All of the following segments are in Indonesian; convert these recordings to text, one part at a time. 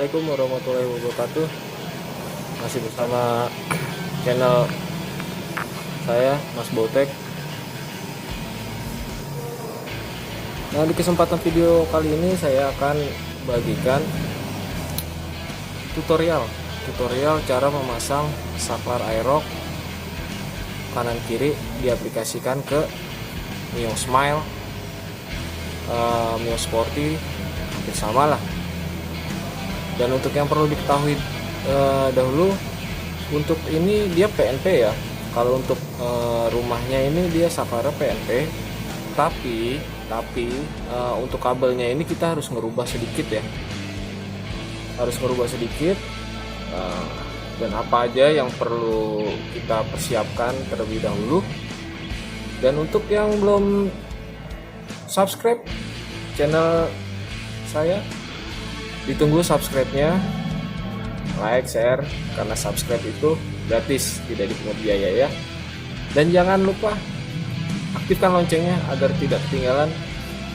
Assalamualaikum warahmatullahi wabarakatuh. Masih bersama channel saya, Mas Botek. Nah, di kesempatan video kali ini saya akan bagikan tutorial cara memasang saklar aerox kanan kiri diaplikasikan ke Mio Smile, Mio Sporty, hampir sama lah. Dan untuk yang perlu diketahui dahulu, untuk ini dia PNP ya. Kalau untuk rumahnya ini dia saklarnya PNP, tapi untuk kabelnya ini kita harus ngerubah sedikit ya. Dan apa aja yang perlu kita persiapkan terlebih dahulu. Dan untuk yang belum subscribe channel saya, ditunggu subscribe-nya, like, share, karena subscribe itu gratis, tidak dipungut biaya ya. Dan jangan lupa aktifkan loncengnya agar tidak ketinggalan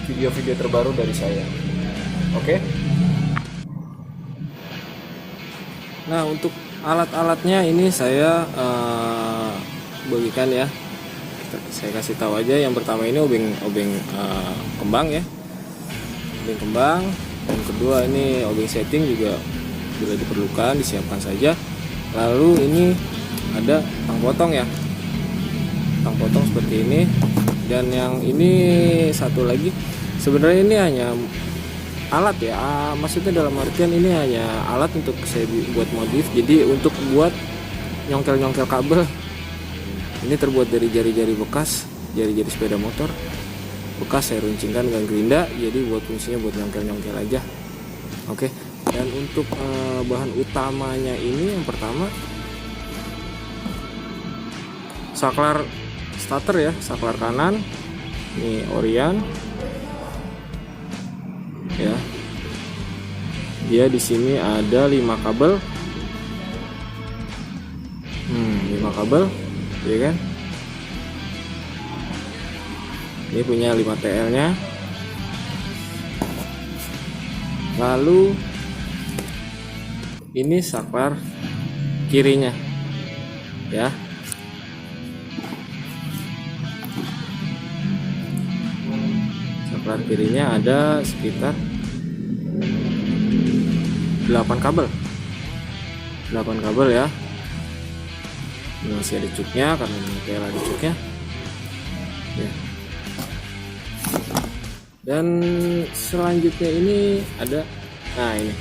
video-video terbaru dari saya. Oke. Nah, untuk alat-alatnya ini saya bagikan ya. Saya kasih tahu aja. Yang pertama ini obeng kembang ya, obeng kembang. Yang kedua ini obeng setting, juga bila diperlukan disiapkan saja. Lalu ini ada tang potong ya, tang potong seperti ini. Dan yang ini satu lagi, sebenarnya ini hanya alat ya, maksudnya dalam artian ini hanya alat untuk saya buat modif. Jadi untuk buat nyongkel kabel, ini terbuat dari jari-jari bekas, jari-jari sepeda motor bekas saya runcingkan dengan gerinda, jadi buat fungsinya buat nyongkel aja. Oke. Dan untuk bahan utamanya ini yang pertama saklar starter ya, saklar kanan ini Orion ya. Dia di sini ada 5 kabel, 5 kabel ya kan. Ini punya 5 TL nya. Lalu ini saklar kirinya ya. Saklar kirinya ada sekitar 8 kabel. 8 kabel ya. Ini masih ada cuknya karena ini TL ada cuknya ya. Dan selanjutnya ini ada, nah ini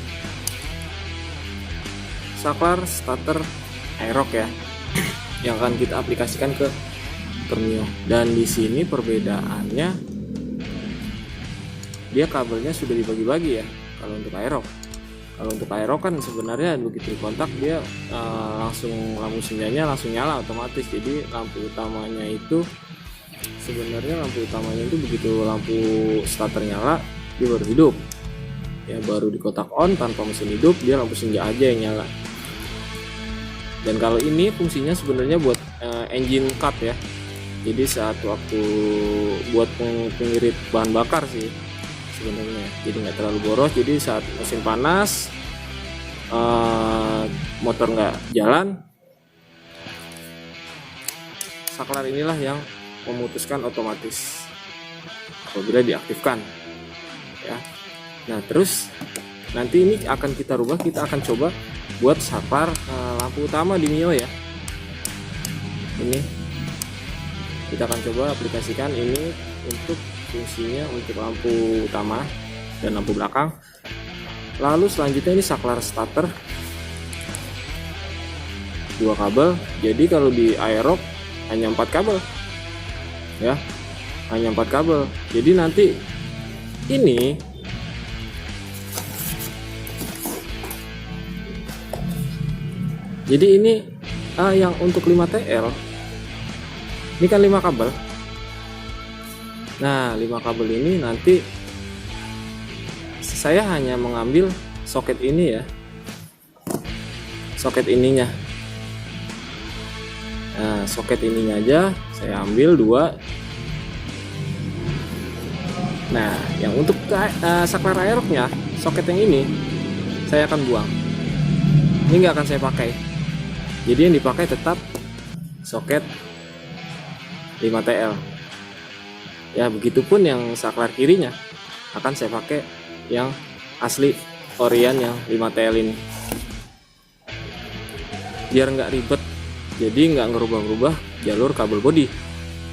saklar starter aerox ya, yang akan kita aplikasikan ke Mio. Dan di sini perbedaannya, dia kabelnya sudah dibagi-bagi ya. Kalau untuk aerox kan sebenarnya begitu dikontak dia langsung lampu senjanya langsung nyala otomatis. Jadi lampu utamanya itu sebenarnya itu begitu lampu starter nyala dia baru hidup ya, baru di kotak on tanpa mesin hidup dia lampu senja aja yang nyala. Dan kalau ini fungsinya sebenarnya buat engine cut ya, jadi saat waktu buat pengirit bahan bakar sih sebenarnya, jadi nggak terlalu boros. Jadi saat mesin panas, motor nggak jalan, saklar inilah yang memutuskan otomatis apabila diaktifkan ya. Nah, terus nanti ini akan kita rubah, kita akan coba buat saklar lampu utama di Mio ya. Ini kita akan coba aplikasikan ini untuk fungsinya untuk lampu utama dan lampu belakang. Lalu selanjutnya ini saklar starter 2 kabel. Jadi kalau di aerox hanya 4 kabel ya, hanya 4 kabel. Jadi nanti ini yang untuk 5 TL ini kan 5 kabel. Nah, 5 kabel ini nanti saya hanya mengambil soket ini ya, soket ininya. Nah, soket ininya aja saya ambil 2. Nah, yang untuk saklar aeroxnya, soket yang ini saya akan buang. Ini nggak akan saya pakai. Jadi yang dipakai tetap soket 5TL. Ya, begitupun yang saklar kirinya akan saya pakai yang asli Orion yang 5TL ini. Biar nggak ribet, jadi nggak ngerubah-rubah jalur kabel body.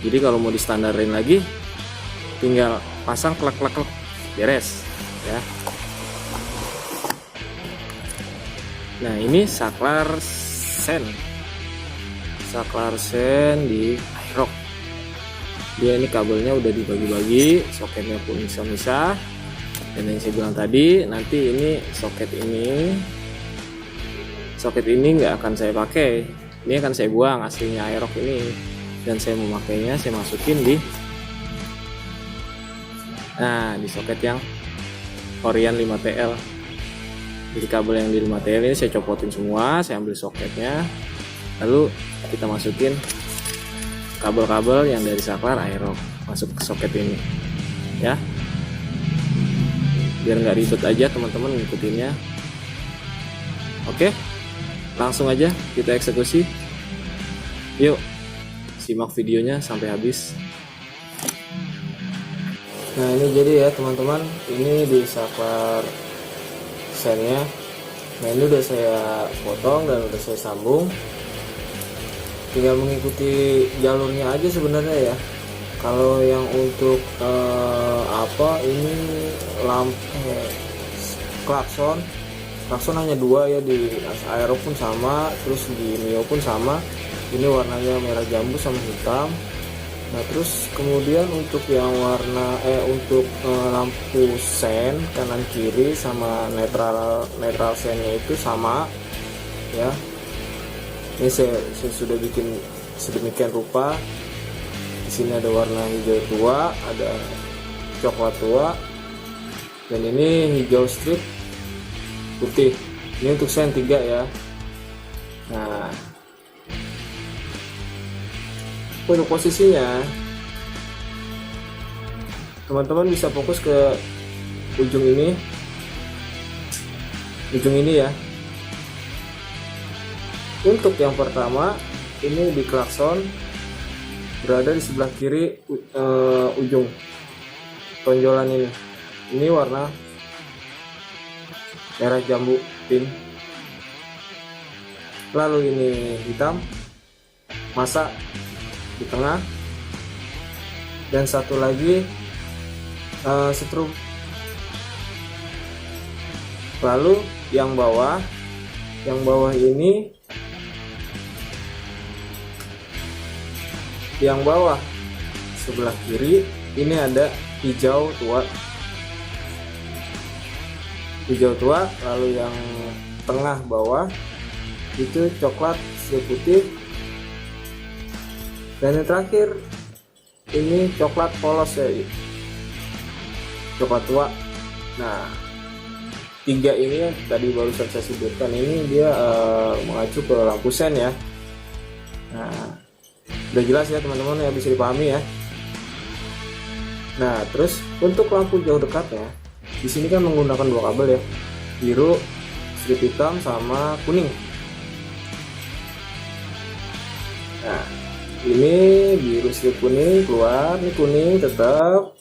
Jadi kalau mau distandarin lagi, tinggal pasang klek-klek beres ya. Nah, ini saklar sen di Aerox. Dia ini kabelnya udah dibagi-bagi, soketnya pun misah-misah. Dan yang saya bilang tadi, nanti ini soket ini nggak akan saya pakai. Ini akan saya buang aslinya Aerox ini, dan saya memakainya, saya masukin di soket yang Orion 5TL. Jadi kabel yang di 5TL ini saya copotin semua, saya ambil soketnya, lalu kita masukin kabel-kabel yang dari saklar Aerox masuk ke soket ini ya, biar nggak ribet aja teman-teman ngikutinnya. Oke, langsung aja kita eksekusi. Yuk simak videonya sampai habis. Nah, ini jadi ya teman-teman, ini di saklar sennya. Nah, ini udah saya potong dan udah saya sambung, tinggal mengikuti jalurnya aja sebenarnya ya. Kalau yang untuk ini lampu klakson hanya 2 ya, di Aerox pun sama, terus di Mio pun sama. Ini warnanya merah jambu sama hitam. Nah, terus kemudian untuk yang warna untuk lampu sen kanan kiri sama netral sennya itu sama ya. Ini saya sudah bikin sedemikian rupa. Di sini ada warna hijau tua, ada coklat tua, dan ini hijau strip putih. Ini untuk sen 3 ya. Nah, untuk posisinya teman-teman bisa fokus ke ujung ini ya. Untuk yang pertama ini di klakson berada di sebelah kiri ujung tonjolan ini. Ini warna merah jambu pink. Lalu ini hitam masa di tengah, dan satu lagi setrum. Lalu yang bawah ini, yang bawah sebelah kiri ini ada hijau tua, lalu yang tengah bawah itu coklat putih, dan yang terakhir ini coklat polos ya, coklat tua. Nah, 3 ini tadi barusan saya sebutkan, ini dia mengacu ke lampu sen ya. Nah, udah jelas ya teman-teman ya, bisa dipahami ya. Nah, terus untuk lampu jauh dekatnya, di sini kan menggunakan 2 kabel ya, biru strip hitam sama kuning. Nah, ini biru strip kuning keluar, ini kuning tetap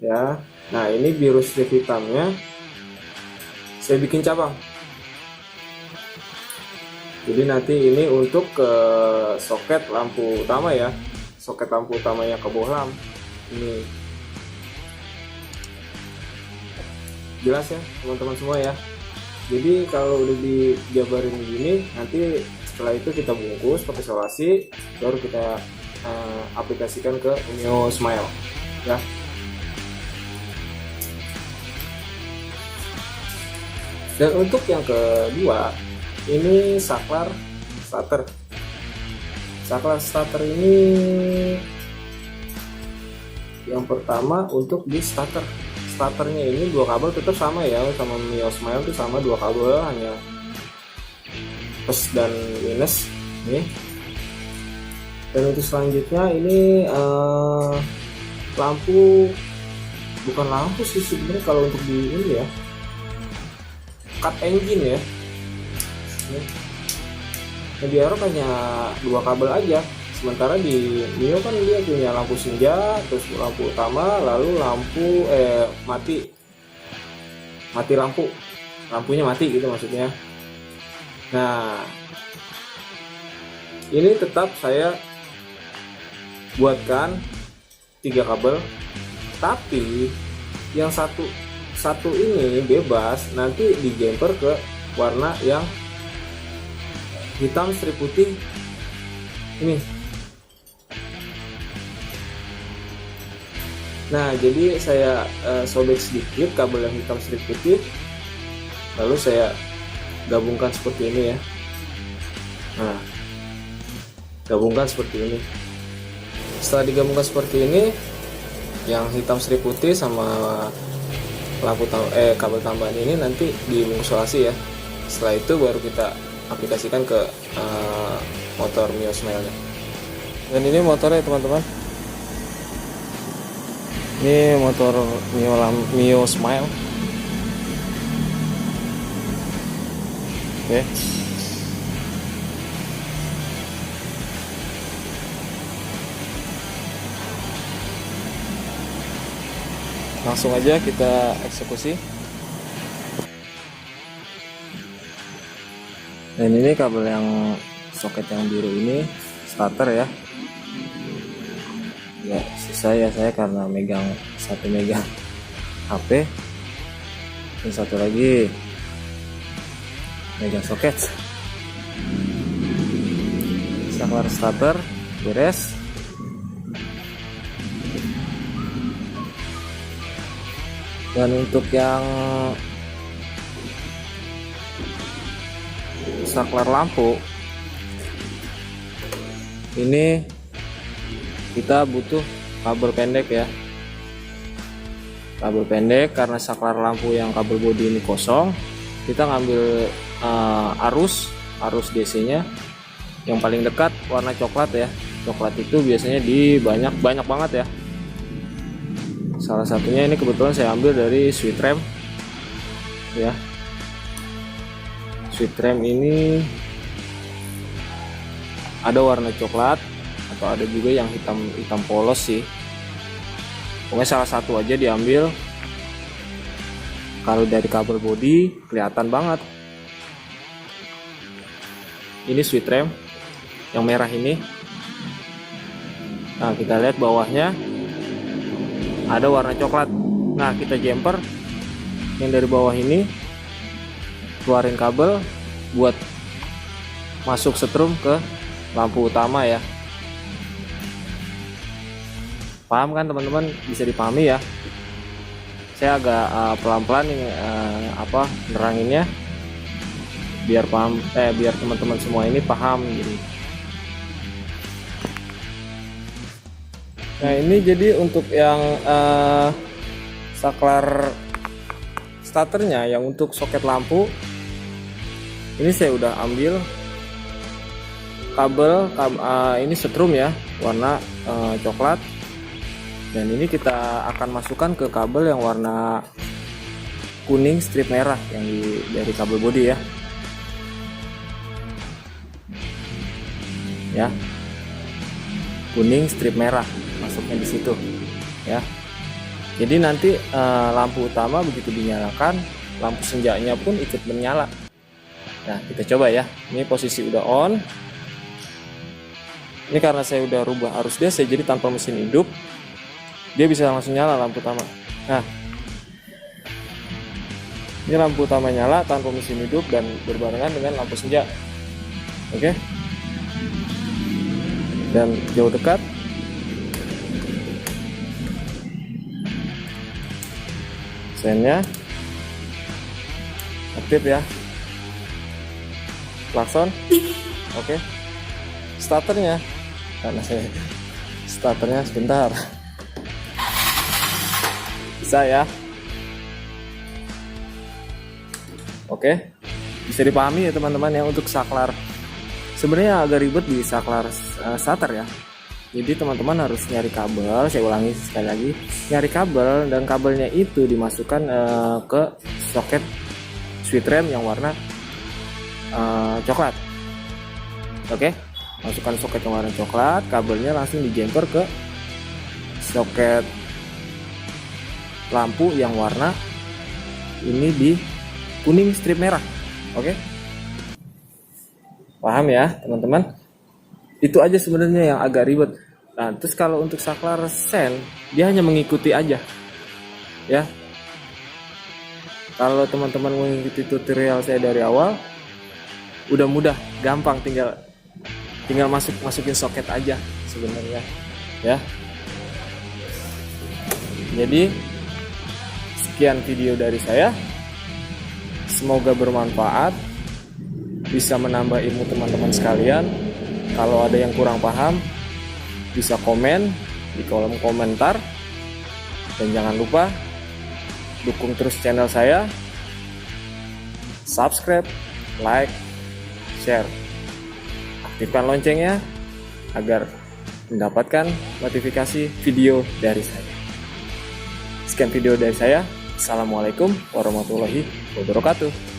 ya. Nah, ini biru strip hitamnya saya bikin cabang. Jadi nanti ini untuk ke soket lampu utama ya, soket lampu utamanya ke bohlam. Ini jelas ya teman-teman semua ya. Jadi kalau udah dijabarin begini, nanti setelah itu kita bungkus pakai isolasi, baru kita aplikasikan ke Mio Smile ya. Dan untuk yang kedua ini saklar starter. Saklar starter ini yang pertama untuk di starternya ini 2 kabel tetap sama ya, sama Mio Smile itu sama 2 kabel, hanya plus dan minus nih. Dan untuk selanjutnya ini bukan lampu sih sebenarnya kalau untuk di ini ya, cut engine ya. Nah, di Aerox hanya 2 kabel aja, sementara di Mio kan dia punya lampu senja, terus lampu utama, lalu lampu mati lampunya mati gitu maksudnya. Nah, ini tetap saya buatkan 3 kabel, tapi yang satu ini bebas, nanti di jumper ke warna yang hitam strip putih ini. Nah, jadi saya sobek sedikit kabel yang hitam strip putih, lalu saya gabungkan seperti ini ya. Nah, gabungkan seperti ini. Setelah digabungkan seperti ini, yang hitam strip putih sama kabel tambahan ini nanti dibungkus selasi ya. Setelah itu baru kita aplikasikan ke motor Mio Smile nya. Dan ini motornya teman-teman. Ini motor Mio Smile. Oke. Langsung aja kita eksekusi. Dan ini kabel yang soket yang biru ini starter ya. Ya, saya karena satu megang HP, dan satu lagi megang soket. Saklar starter beres. Dan untuk yang saklar lampu ini kita butuh kabel pendek ya, kabel pendek karena saklar lampu yang kabel bodi ini kosong. Kita ngambil arus DC nya yang paling dekat warna coklat ya. Coklat itu biasanya di banyak banget ya. Salah satunya ini kebetulan saya ambil dari Sweet Ram ya. Sweet Ram ini ada warna coklat atau ada juga yang hitam polos sih. Pokoknya salah satu aja diambil. Kalau dari kabel bodi kelihatan banget. Ini Sweet Ram yang merah ini. Nah, kita lihat bawahnya ada warna coklat. Nah, kita jumper yang dari bawah ini, keluarin kabel buat masuk setrum ke lampu utama ya. Paham kan teman-teman? Bisa dipahami ya. Saya agak pelan-pelan ini neranginnya biar paham, biar teman-teman semua ini paham gitu. Nah, ini jadi untuk yang saklar starternya, yang untuk soket lampu ini saya udah ambil kabel ini setrum ya, warna coklat. Dan ini kita akan masukkan ke kabel yang warna kuning strip merah yang dari kabel bodi ya. Ya, kuning strip merah masuknya di situ ya. Jadi nanti lampu utama begitu dinyalakan, lampu senjanya pun ikut menyala. Nah, kita coba ya. Ini posisi udah on. Ini karena saya udah rubah arus DC, jadi tanpa mesin hidup dia bisa langsung nyala lampu utama. Nah, ini lampu utama nyala tanpa mesin hidup dan berbarengan dengan lampu senja. Oke. Dan jauh dekat. Sennya aktif ya. Klakson. Oke. Starternya, karena saya starternya sebentar. Bisa ya. Oke. Bisa dipahami ya teman-teman ya, untuk saklar. Sebenarnya agak ribet di saklar starter ya. Jadi teman-teman harus nyari kabel, saya ulangi sekali lagi, nyari kabel dan kabelnya itu dimasukkan ke soket sweet RAM yang warna coklat. Oke, masukkan soket yang warna coklat, kabelnya langsung dijumper ke soket lampu yang warna ini di kuning strip merah. Oke, paham ya teman-teman? Itu aja sebenarnya yang agak ribet. Nah, terus kalau untuk saklar sen, dia hanya mengikuti aja ya. Kalau teman-teman mengikuti tutorial saya dari awal, udah mudah, gampang, tinggal masukin soket aja sebenarnya ya. Jadi sekian video dari saya, semoga bermanfaat, bisa menambah ilmu teman-teman sekalian. Kalau ada yang kurang paham, bisa komen di kolom komentar, dan jangan lupa dukung terus channel saya, subscribe, like, share, aktifkan loncengnya agar mendapatkan notifikasi video dari saya. Sekian video dari saya. Assalamualaikum warahmatullahi wabarakatuh.